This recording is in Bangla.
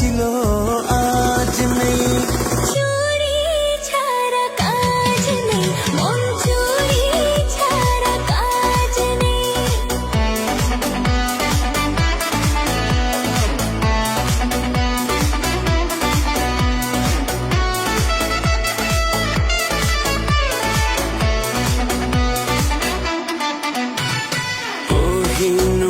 ছিল আজ নেই। চুরি ছাড়া কাজ নেই, মন চুরি ছাড়া কাজ নেই। কোহিনূর